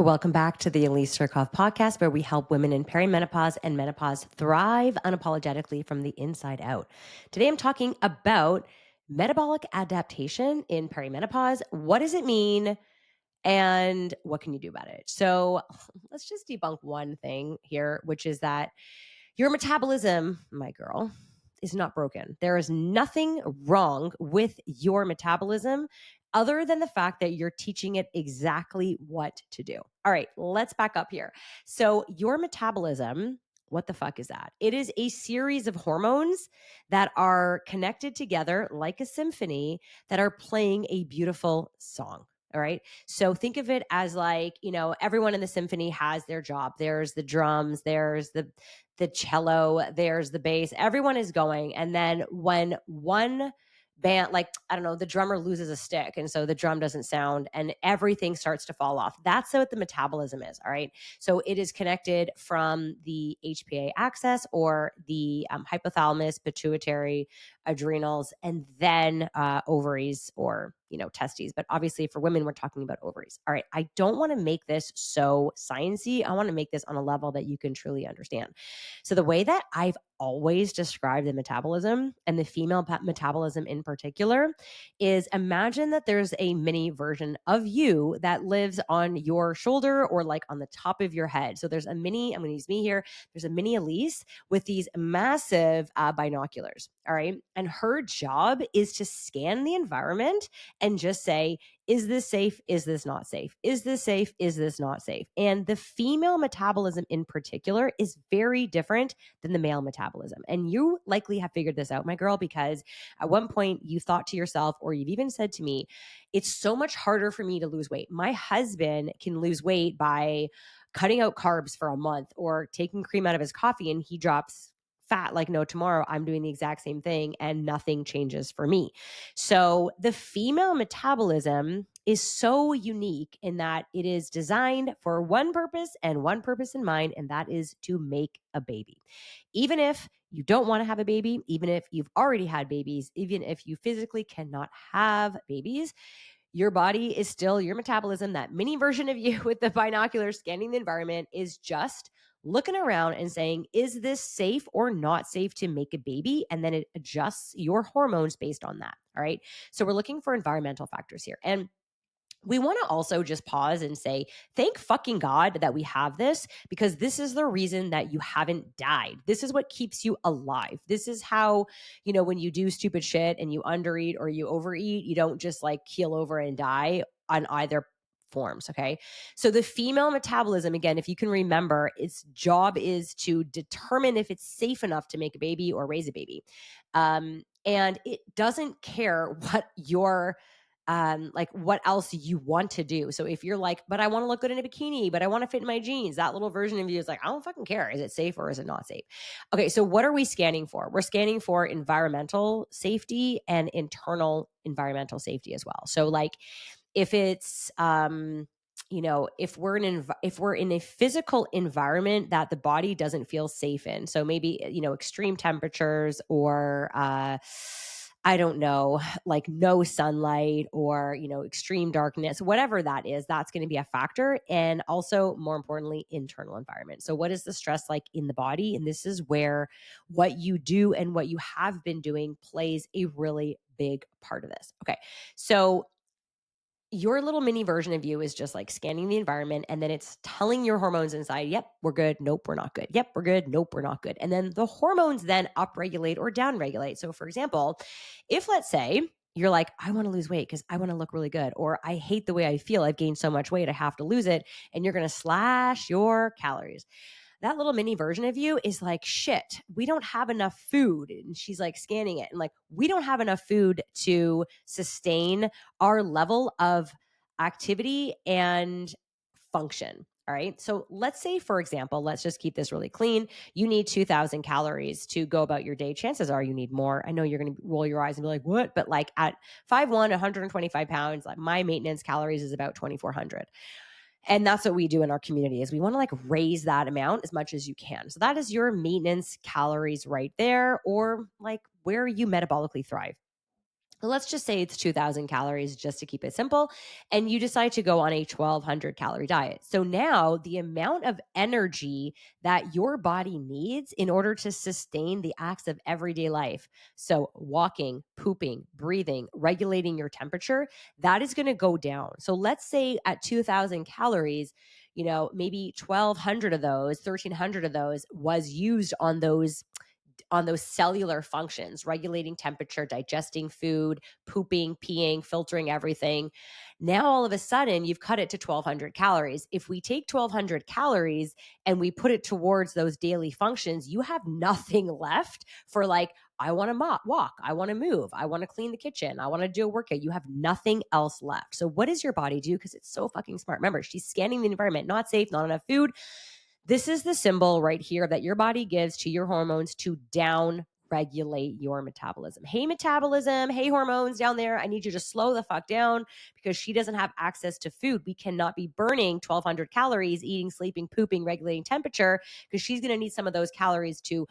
Welcome back to the Elise Surkoff podcast, where we help women in perimenopause and menopause thrive unapologetically from the inside out. Today, I'm talking about metabolic adaptation in perimenopause. What does it mean? And what can you do about it? So let's just debunk one thing here, which is that your metabolism, my girl, is not broken. There is nothing wrong with your metabolism other than the fact that you're teaching it exactly what to do. All right, let's back up here. So your metabolism, what the fuck is that? It is a series of hormones that are connected together like a symphony that are playing a beautiful song. All right. So think of it as like, everyone in the symphony has their job. There's the drums, there's the cello, there's the bass. Everyone is going. And then when one band, like, I don't know, the drummer loses a stick, and so the drum doesn't sound and everything starts to fall off. That's what the metabolism is. All right. So it is connected from the HPA axis or the hypothalamus, pituitary, adrenals, and then ovaries or testes. But obviously for women, we're talking about ovaries. All right. I don't want to make this so sciencey. I want to make this on a level that you can truly understand. So the way that I've always described the metabolism, and the female metabolism in particular, is imagine that there's a mini version of you that lives on your shoulder or like on the top of your head. So there's a mini, I'm going to use me here. There's a mini Elise with these massive binoculars. All right. And her job is to scan the environment and just say, is this safe? Is this not safe? Is this safe? Is this not safe? And the female metabolism in particular is very different than the male metabolism. And you likely have figured this out, my girl, because at one point you thought to yourself, or you've even said to me, it's so much harder for me to lose weight. My husband can lose weight by cutting out carbs for a month or taking cream out of his coffee, and he drops fat like no tomorrow. I'm doing the exact same thing and nothing changes for me. So the female metabolism is so unique in that it is designed for one purpose and one purpose in mind, and that is to make a baby. Even if you don't want to have a baby, even if you've already had babies, even if you physically cannot have babies, your body is still your metabolism. That mini version of you with the binoculars scanning the environment is just looking around and saying, is this safe or not safe to make a baby? And then it adjusts your hormones based on that. All right. So we're looking for environmental factors here. And we want to also just pause and say, thank fucking God that we have this, because this is the reason that you haven't died. This is what keeps you alive. This is how, when you do stupid shit and you undereat or you overeat, you don't just like keel over and die on either forms. Okay. So the female metabolism, again, if you can remember, its job is to determine if it's safe enough to make a baby or raise a baby. And it doesn't care what your like what else you want to do. So if you're like, but I want to look good in a bikini, but I want to fit in my jeans, that little version of you is like, I don't fucking care. Is it safe or is it not safe? Okay. So what are we scanning for? We're scanning for environmental safety and internal environmental safety as well. So like if it's, if we're in a physical environment that the body doesn't feel safe in, so maybe, extreme temperatures or, I don't know, like no sunlight or, extreme darkness, whatever that is, that's going to be a factor. And also, more importantly, internal environment. So what is the stress like in the body? And this is where what you do and what you have been doing plays a really big part of this. Okay. So your little mini version of you is just like scanning the environment, and then it's telling your hormones inside, yep, we're good. Nope, we're not good. Yep, we're good. Nope, we're not good. And then the hormones then upregulate or downregulate. So for example, if let's say you're like, I want to lose weight because I want to look really good, or I hate the way I feel, I've gained so much weight, I have to lose it, and you're going to slash your calories. That little mini version of you is like, shit, we don't have enough food. And she's like scanning it and like, we don't have enough food to sustain our level of activity and function. All right. So let's say, for example, let's just keep this really clean. You need 2,000 calories to go about your day. Chances are you need more. I know you're going to roll your eyes and be like, what? But like at 5'1", 125 pounds, like my maintenance calories is about 2,400. And that's what we do in our community is we want to like raise that amount as much as you can. So that is your maintenance calories right there, or like where you metabolically thrive. let's just say it's 2,000 calories just to keep it simple, and you decide to go on a 1,200 calorie diet. So now the amount of energy that your body needs in order to sustain the acts of everyday life, so walking, pooping, breathing, regulating your temperature, that is going to go down. So let's say at 2,000 calories, maybe 1,200 of those, 1,300 of those was used on those cellular functions, regulating temperature, digesting food, pooping, peeing, filtering everything. Now, all of a sudden, you've cut it to 1,200 calories. If we take 1,200 calories and we put it towards those daily functions, you have nothing left for like, I want to walk, I want to move, I want to clean the kitchen, I want to do a workout. You have nothing else left. So what does your body do? Because it's so fucking smart. Remember, she's scanning the environment, not safe, not enough food. This is the symbol right here that your body gives to your hormones to down regulate your metabolism. Hey, metabolism. Hey, hormones down there. I need you to slow the fuck down because she doesn't have access to food. We cannot be burning 1,200 calories, eating, sleeping, pooping, regulating temperature, because she's going to need some of those calories to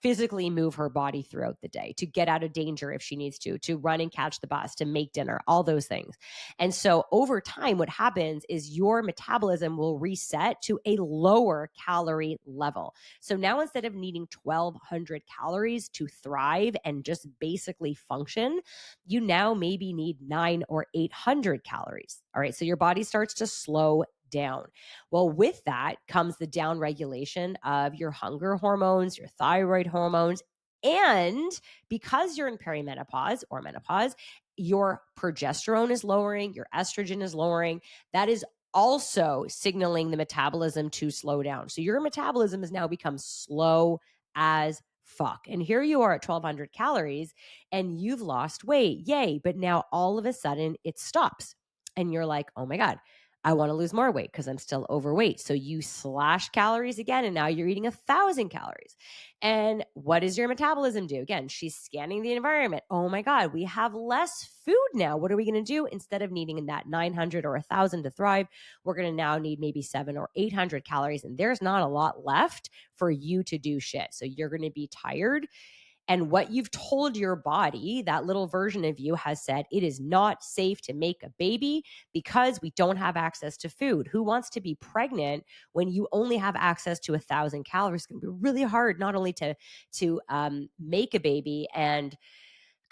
physically move her body throughout the day, to get out of danger if she needs to run and catch the bus, to make dinner, all those things. And so over time, what happens is your metabolism will reset to a lower calorie level. So now instead of needing 1,200 calories to thrive and just basically function, you now maybe need 900 or 800 calories. All right. So your body starts to slow down. Well, with that comes the down regulation of your hunger hormones, your thyroid hormones, and because you're in perimenopause or menopause, your progesterone is lowering, your estrogen is lowering. That is also signaling the metabolism to slow down. So your metabolism has now become slow as fuck. And here you are at 1,200 calories and you've lost weight. Yay. But now all of a sudden it stops. And you're like, oh my God, I want to lose more weight because I'm still overweight. So you slash calories again, and now you're eating 1,000 calories. And what does your metabolism do? Again, she's scanning the environment. Oh my God, we have less food now. What are we going to do? Instead of needing that 900 or 1,000 to thrive, we're going to now need maybe 700 or 800 calories. And there's not a lot left for you to do shit. So you're going to be tired. And what you've told your body, that little version of you has said, it is not safe to make a baby because we don't have access to food. Who wants to be pregnant when you only have access to 1,000 calories? It's going to be really hard not only to make a baby and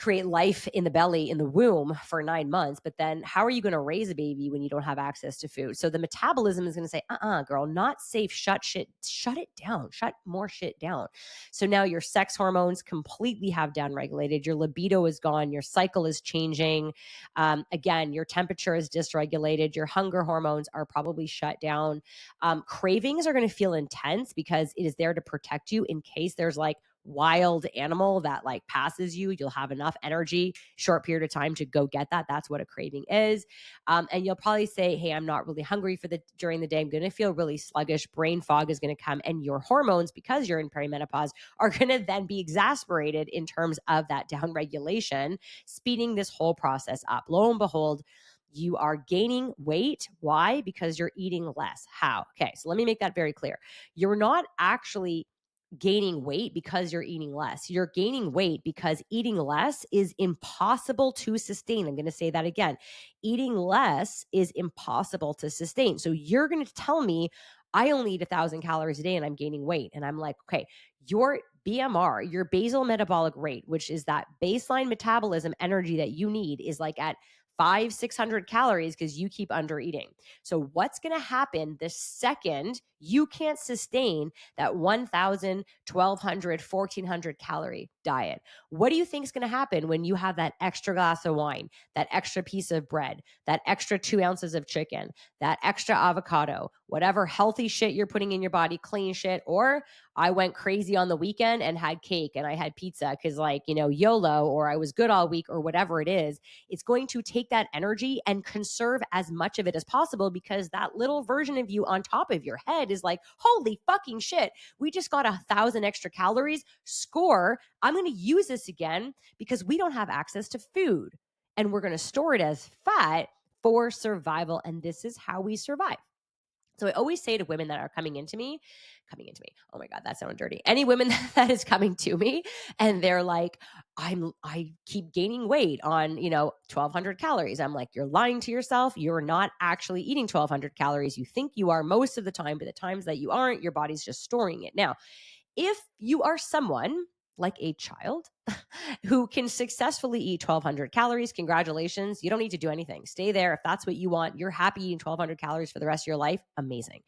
create life in the belly, in the womb for 9 months. But then how are you going to raise a baby when you don't have access to food? So the metabolism is going to say, girl, not safe. Shut it down. Shut more shit down. So now your sex hormones completely have down regulated. Your libido is gone. Your cycle is changing. Again, your temperature is dysregulated. Your hunger hormones are probably shut down. Cravings are going to feel intense because it is there to protect you in case there's like wild animal that like passes you. You'll have enough energy, short period of time to go get that. That's what a craving is. And you'll probably say, hey, I'm not really hungry during the day. I'm going to feel really sluggish. Brain fog is going to come. And your hormones, because you're in perimenopause, are going to then be exasperated in terms of that down regulation, speeding this whole process up. Lo and behold, you are gaining weight. Why? Because you're eating less. How? Okay, so let me make that very clear. You're not actually gaining weight because you're eating less. You're gaining weight because eating less is impossible to sustain. I'm going to say that again. Eating less is impossible to sustain. So you're going to tell me I only eat 1,000 calories a day and I'm gaining weight. And I'm like, okay, your BMR, your basal metabolic rate, which is that baseline metabolism energy that you need, is like at 500-600 calories because you keep under eating. So what's going to happen the second you can't sustain that 1,000, 1,200, 1,400 calorie diet? What do you think is going to happen when you have that extra glass of wine, that extra piece of bread, that extra 2 ounces of chicken, that extra avocado, whatever healthy shit you're putting in your body, clean shit? Or I went crazy on the weekend and had cake and I had pizza because like, YOLO, or I was good all week, or whatever it is. It's going to take that energy and conserve as much of it as possible, because that little version of you on top of your head is like, holy fucking shit, we just got 1,000 extra calories. Score. I'm going to use this again because we don't have access to food, and we're going to store it as fat for survival. And this is how we survive. So I always say to women that are coming into me. Oh my God, that sounded dirty. Any women that is coming to me and they're like, I keep gaining weight on, 1200 calories. I'm like, you're lying to yourself. You're not actually eating 1200 calories. You think you are most of the time, but the times that you aren't, your body's just storing it. Now, if you are someone like a child who can successfully eat 1200 calories, congratulations. You don't need to do anything. Stay there. If that's what you want, you're happy eating 1200 calories for the rest of your life. Amazing.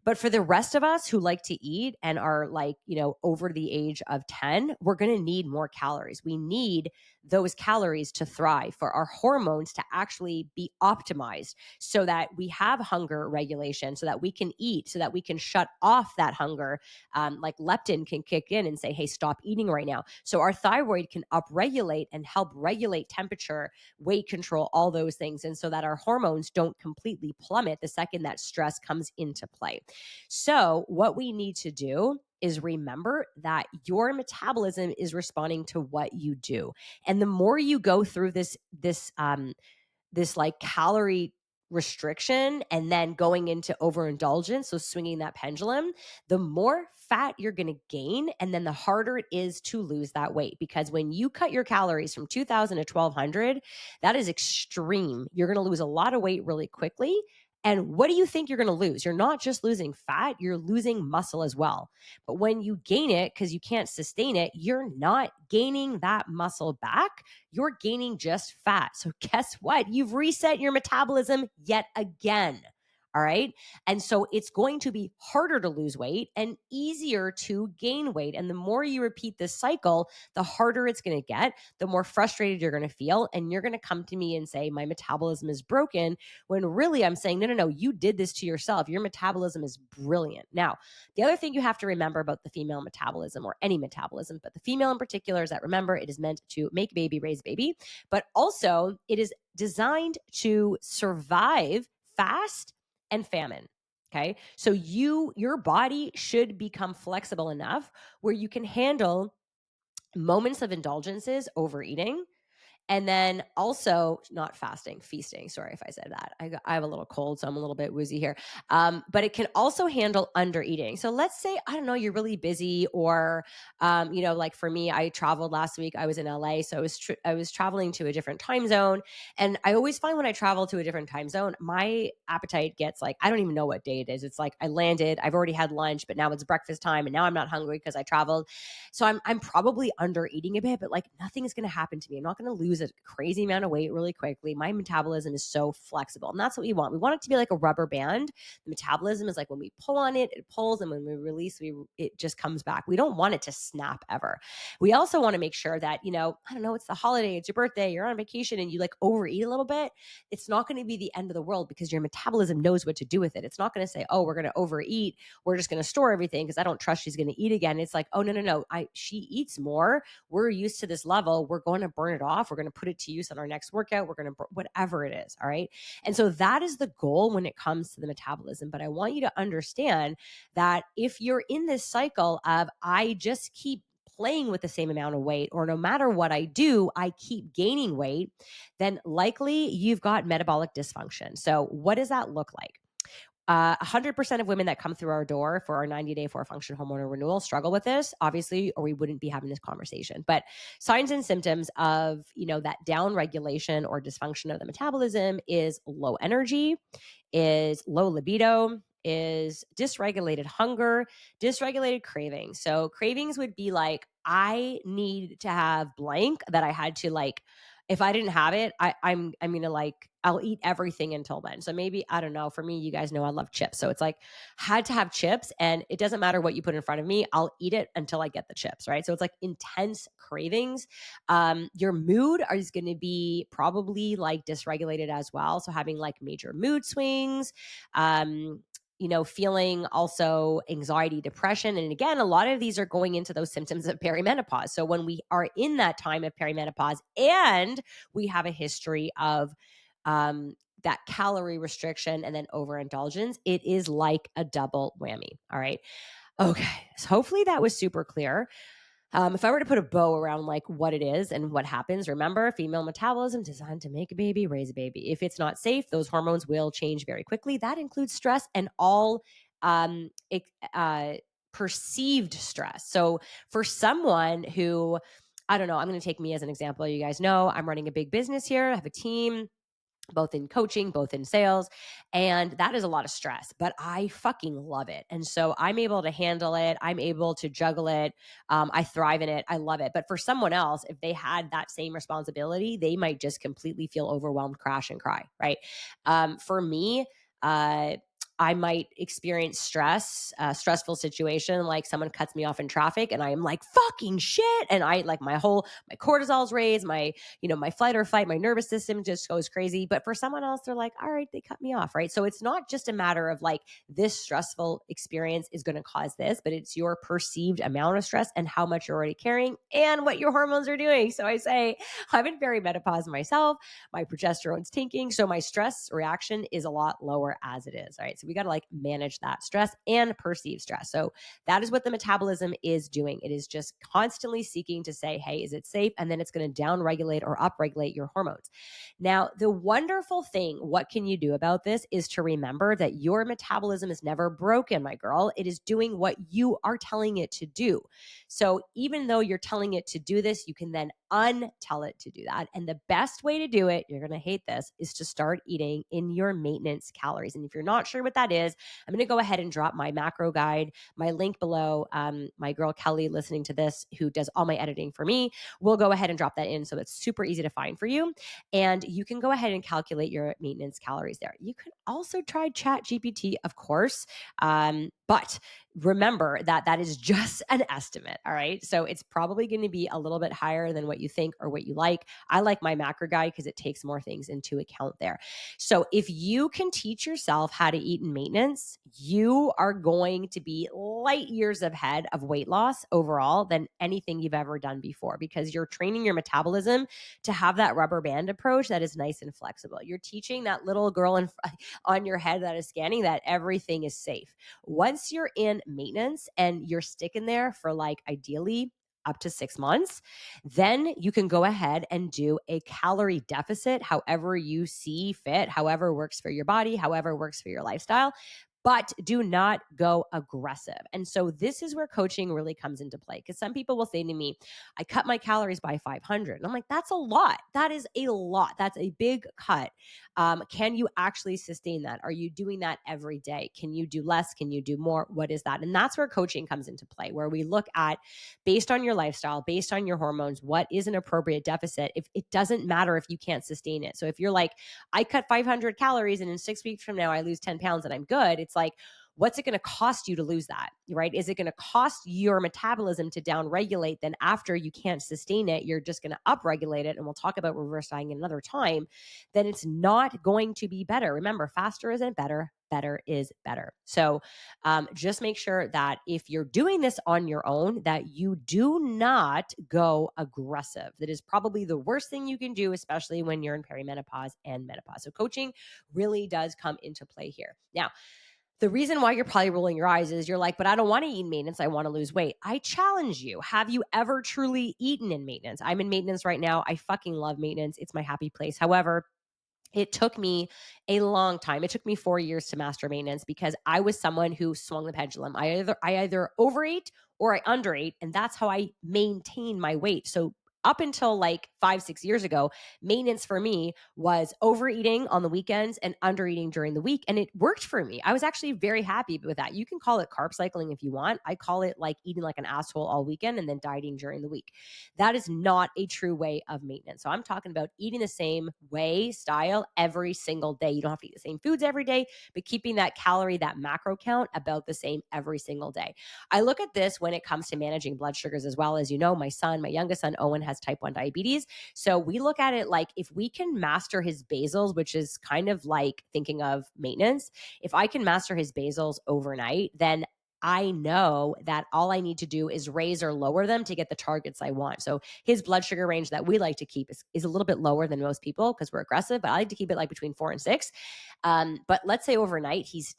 But for the rest of us who like to eat and are like, over the age of 10, we're going to need more calories. We need those calories to thrive, for our hormones to actually be optimized so that we have hunger regulation, so that we can eat, so that we can shut off that hunger. Like leptin can kick in and say, hey, stop eating right now. So our thyroid can upregulate and help regulate temperature, weight control, all those things. And so that our hormones don't completely plummet the second that stress comes into play. So what we need to do is remember that your metabolism is responding to what you do. And the more you go through this like calorie restriction and then going into overindulgence, so swinging that pendulum, the more fat you're going to gain, and then the harder it is to lose that weight. Because when you cut your calories from 2000 to 1200, that is extreme. You're going to lose a lot of weight really quickly. And what do you think you're going to lose? You're not just losing fat, you're losing muscle as well. But when you gain it because you can't sustain it, you're not gaining that muscle back. You're gaining just fat. So guess what? You've reset your metabolism yet again. All right. And so it's going to be harder to lose weight and easier to gain weight. And the more you repeat this cycle, the harder it's going to get, the more frustrated you're going to feel. And you're going to come to me and say, my metabolism is broken, when really I'm saying, no, you did this to yourself. Your metabolism is brilliant. Now, the other thing you have to remember about the female metabolism, or any metabolism, but the female in particular, is that, remember, it is meant to make baby, raise baby, but also it is designed to survive fast and famine. Okay. So your body should become flexible enough where you can handle moments of indulgences, overeating, and then also not fasting, feasting. Sorry if I said that. I have a little cold, so I'm a little bit woozy here. But it can also handle under eating. So let's say, I don't know, you're really busy, or, like for me, I traveled last week. I was in LA. So I was traveling to a different time zone. And I always find when I travel to a different time zone, my appetite gets like, I don't even know what day it is. It's like I landed, I've already had lunch, but now it's breakfast time. And now I'm not hungry because I traveled. So I'm probably under eating a bit, but like nothing is going to happen to me. I'm not going to lose a crazy amount of weight really quickly. My metabolism is so flexible, and that's what we want. We want it to be like a rubber band. The metabolism is like when we pull on it, it pulls, and when we release, it just comes back. We don't want it to snap ever. We also want to make sure that, I don't know, it's the holiday, it's your birthday, you're on vacation, and you like overeat a little bit. It's not going to be the end of the world, because your metabolism knows what to do with it. It's not going to say, oh, we're going to overeat, we're just going to store everything because I don't trust she's going to eat again. It's like, oh, no. She eats more. We're used to this level. We're going to burn it off. We're going to put it to use on our next workout. We're going to, whatever it is. All right. And so that is the goal when it comes to the metabolism. But I want you to understand that if you're in this cycle of, I just keep playing with the same amount of weight, or no matter what I do, I keep gaining weight, then likely you've got metabolic dysfunction. So what does that look like? 100% of women that come through our door for our 90-day for function hormonal renewal struggle with this, obviously, or we wouldn't be having this conversation. But signs and symptoms of, that down regulation or dysfunction of the metabolism is low energy, is low libido, is dysregulated hunger, dysregulated cravings. So cravings would be like, I need to have blank, that I had to like, if I didn't have it, I'm gonna like, I'll eat everything until then. So maybe, I don't know, for me, you guys know I love chips. So it's like, had to have chips, and it doesn't matter what you put in front of me, I'll eat it until I get the chips, right? So it's like intense cravings. Your mood is going to be probably like dysregulated as well. So having like major mood swings, feeling also anxiety, depression. And again, a lot of these are going into those symptoms of perimenopause. So when we are in that time of perimenopause and we have a history of that calorie restriction and then overindulgence, it is like a double whammy. All right. Okay. So hopefully that was super clear. If I were to put a bow around like what it is and what happens, remember, female metabolism designed to make a baby, raise a baby. If it's not safe, those hormones will change very quickly. That includes stress and all um, it, uh, perceived stress. So for someone who, I don't know, I'm going to take me as an example. You guys know I'm running a big business here. I have a team both in coaching, both in sales. And that is a lot of stress, but I fucking love it. And so I'm able to handle it. I'm able to juggle it. I thrive in it. I love it. But for someone else, if they had that same responsibility, they might just completely feel overwhelmed, crash and cry. Right. For me, I might experience stress, stressful situation, like someone cuts me off in traffic and I'm like, fucking shit. And I like my cortisol's raised, my flight or fight, my nervous system just goes crazy. But for someone else, they're like, all right, they cut me off. Right. So it's not just a matter of like this stressful experience is going to cause this, but it's your perceived amount of stress and how much you're already carrying and what your hormones are doing. So I say, I'm in perimenopause myself. My progesterone's tanking. So my stress reaction is a lot lower as it is. All right. So we got to like manage that stress and perceive stress. So that is what the metabolism is doing. It is just constantly seeking to say, hey, is it safe? And then it's going to down regulate or up regulate your hormones. Now, the wonderful thing, what can you do about this is to remember that your metabolism is never broken, my girl. It is doing what you are telling it to do. So even though you're telling it to do this, you can then untell it to do that. And the best way to do it, you're going to hate this, is to start eating in your maintenance calories. And if you're not sure what that is, I'm going to go ahead and drop my macro guide, my link below. My girl Kelly, listening to this, who does all my editing for me, will go ahead and drop that in. So it's super easy to find for you. And you can go ahead and calculate your maintenance calories there. You can also try Chat GPT, of course. But remember that that is just an estimate. All right. So it's probably going to be a little bit higher than what you think or what you like. I like my macro guide because it takes more things into account there. So if you can teach yourself how to eat in maintenance, you are going to be light years ahead of weight loss overall than anything you've ever done before, because you're training your metabolism to have that rubber band approach that is nice and flexible. You're teaching that little girl on your head that is scanning that everything is safe. Once you're in maintenance and you're sticking there for like ideally up to 6 months, then you can go ahead and do a calorie deficit, however you see fit, however works for your body, however works for your lifestyle. But do not go aggressive. And so this is where coaching really comes into play, because some people will say to me, I cut my calories by 500. And I'm like, that's a lot. That is a lot. That's a big cut. Can you actually sustain that? Are you doing that every day? Can you do less? Can you do more? What is that? And that's where coaching comes into play, where we look at, based on your lifestyle, based on your hormones, what is an appropriate deficit. If it doesn't matter if you can't sustain it. So if you're like, I cut 500 calories and in 6 weeks from now, I lose 10 pounds and I'm good. It's like, what's it going to cost you to lose that, right? Is it going to cost your metabolism to downregulate? Then after you can't sustain it, you're just going to upregulate it. And we'll talk about reverse dieting another time. Then it's not going to be better. Remember, faster isn't better. Better is better. So just make sure that if you're doing this on your own, that you do not go aggressive. That is probably the worst thing you can do, especially when you're in perimenopause and menopause. So coaching really does come into play here. Now, the reason why you're probably rolling your eyes is you're like, but I don't want to eat maintenance. I want to lose weight. I challenge you. Have you ever truly eaten in maintenance? I'm in maintenance right now. I fucking love maintenance. It's my happy place. However, it took me a long time. It took me 4 years to master maintenance, because I was someone who swung the pendulum. I either overate or I underate, and that's how I maintain my weight. So up until like 5-6 years ago, maintenance for me was overeating on the weekends and undereating during the week. And it worked for me. I was actually very happy with that. You can call it carb cycling if you want. I call it like eating like an asshole all weekend and then dieting during the week. That is not a true way of maintenance. So I'm talking about eating the same way, style every single day. You don't have to eat the same foods every day, but keeping that calorie, that macro count about the same every single day. I look at this when it comes to managing blood sugars as well. As you know, my youngest son, Owen, has type 1 diabetes. So we look at it like, if we can master his basals, which is kind of like thinking of maintenance, if I can master his basals overnight, then I know that all I need to do is raise or lower them to get the targets I want. So his blood sugar range that we like to keep is a little bit lower than most people because we're aggressive, but I like to keep it like between 4 and 6. But let's say overnight he's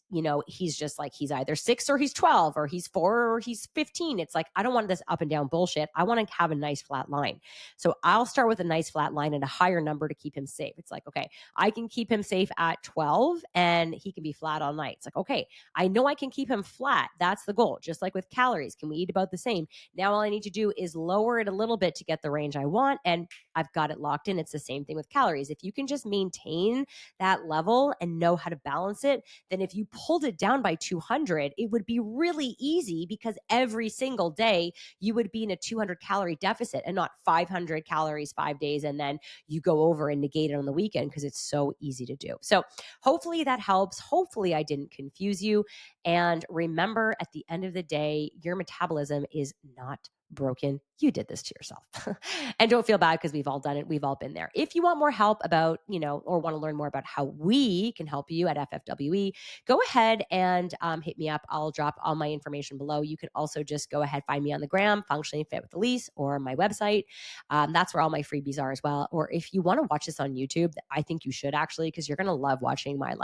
just like he's either 6 or he's 12 or he's 4 or he's 15. It's like I don't want this up and down bullshit. I want to have a nice flat line. So I'll start with a nice flat line and a higher number to keep him safe. It's like, okay, I can keep him safe at 12 and he can be flat all night. It's like, okay, I know I can keep him flat. That's the goal. Just like with calories, can we eat about the same? Now all I need to do is lower it a little bit to get the range I want, and I've got it locked in. It's the same thing with calories. If you can just maintain that level and know how to balance it, then if you pulled it down by 200, it would be really easy because every single day you would be in a 200 calorie deficit and not 500 calories 5 days and then you go over and negate it on the weekend because it's so easy to do. So hopefully that helps. Hopefully I didn't confuse you. And remember, at the end of the day, your metabolism is not broken. You did this to yourself. And don't feel bad because we've all done it. We've all been there. If you want more help about, or want to learn more about how we can help you at FFWE, go ahead and hit me up. I'll drop all my information below. You can also just go ahead, find me on the gram, Functionally Fit with Elise, or my website. That's where all my freebies are as well. Or if you want to watch this on YouTube, I think you should actually, because you're going to love watching my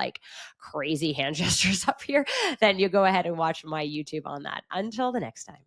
crazy hand gestures up here, then you go ahead and watch my YouTube on that. Until the next time.